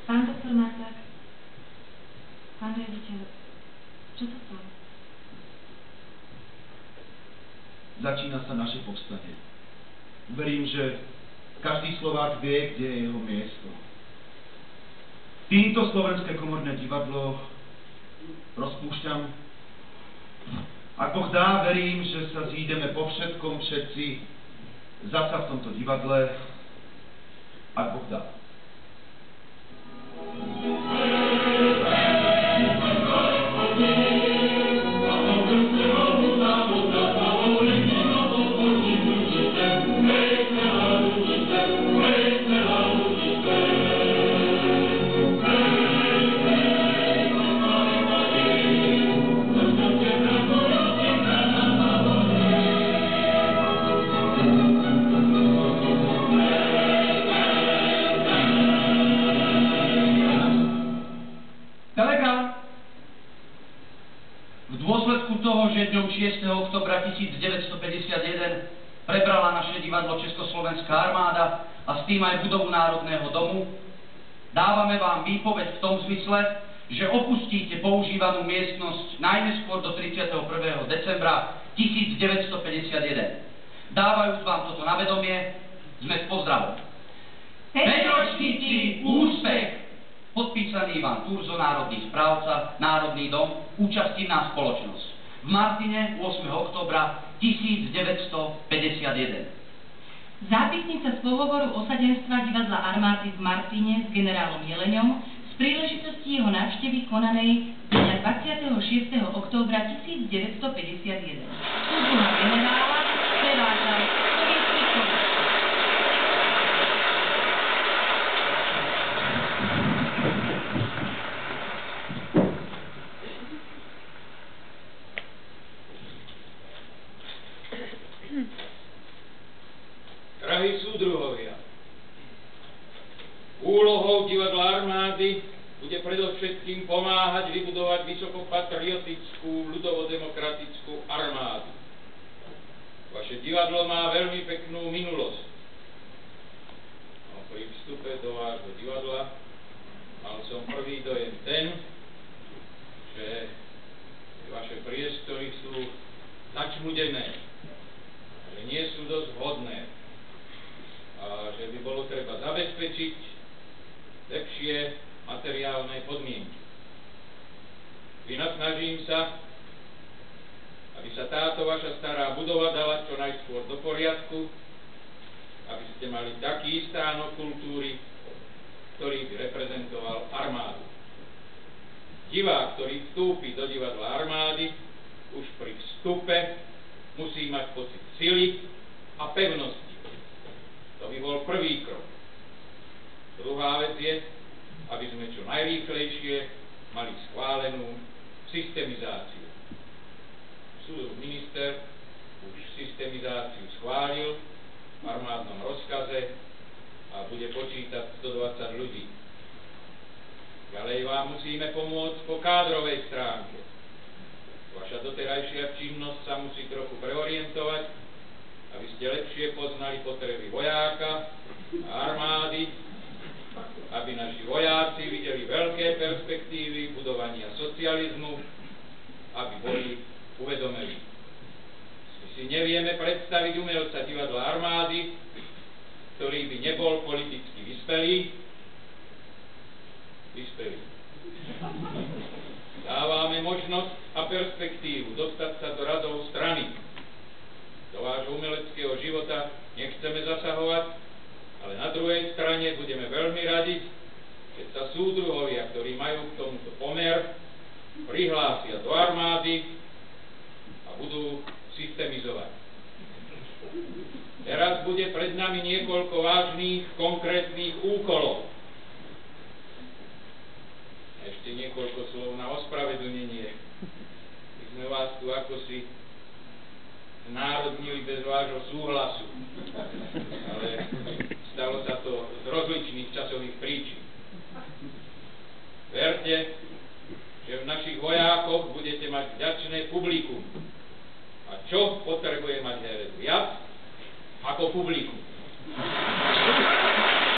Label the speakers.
Speaker 1: Pán doktor Marták, pán riaditeľ, čo sa stalo?
Speaker 2: Začína sa naše povstanie. Verím, že každý Slovák vie, kde je jeho miesto. Týmto Slovenské komorné divadlo rozpúšťam. Ak Boh dá, verím, že sa zídeme po všetkom všetci zasa v tomto divadle. Ak Boh dá.
Speaker 3: V dôsledku toho, že dňom 6. októbra 1951 prebrala naše divadlo Československá armáda a s tým aj budovu Národného domu, dávame vám výpoveď v tom zmysle, že opustíte používanú miestnosť najneskôr do 31. decembra 1951. Dávajúc vám toto na vedomie, sme s pozdravom. 5-ročníci, úspech! Podpísaný Ivan Turzo, národný správca, Národný dom, účastivná spoločnosť. V Martine 8. októbra 1951.
Speaker 1: Zápisnica z pohovoru osadenstva divadla armády v Martine s generálom Jeleňom z príležitosti jeho návštevy konanej dňa 26. októbra 1951. Úloha generála prevádza sovietský človek.
Speaker 4: Drahí súdruhovia, úlohou divadla armády bude predovšetkým pomáhať vybudovať vysokopatriotickú ľudovodemokratickú armádu. Vaše divadlo má veľmi peknú minulosť. No, pri vstupe do vášho divadla mal som prvý dojem ten, že vaše priestory sú začmudené, že nie sú dosť vhodné a že by bolo treba zabezpečiť lepšie materiálne podmienky. Vynasnažím sa, aby sa táto vaša stará budova dala čo najskôr do poriadku, aby ste mali taký stánok kultúry, ktorý by reprezentoval armádu. Divák, ktorý vstúpi do divadla armády, už pri vstupe musí mať pocit sily a pevnosti. To by bol prvý krok. Druhá vec je, aby sme čo najrýchlejšie mali schválenú systemizáciu. Súdruh minister už systemizáciu schválil v armádnom rozkaze a bude počítať 120 ľudí. Ďalej vám musíme pomôcť po kádrovej stránke. Vaša doterajšia činnosť sa musí trochu preorientovať, aby ste lepšie poznali potreby vojáka a armády, aby naši vojáci videli veľké perspektívy budovania socializmu, aby boli uvedomení. My si nevieme predstaviť umelca divadla armády, ktorý by nebol politicky vyspelý. Dávame možnosť a perspektívu dostať sa do radov strany. Do vášho umeleckého života nechceme zasahovať, ale na druhej strane budeme veľmi radi, keď sa súdruhovia, ktorí majú k tomuto pomer, prihlásia do armády a budú systemizovať. Teraz bude pred nami niekoľko vážnych, konkrétnych úkolov. Ešte niekoľko slov na ospravedlnenie. My sme vás tu akosi národnili bez vášho súhlasu. Ale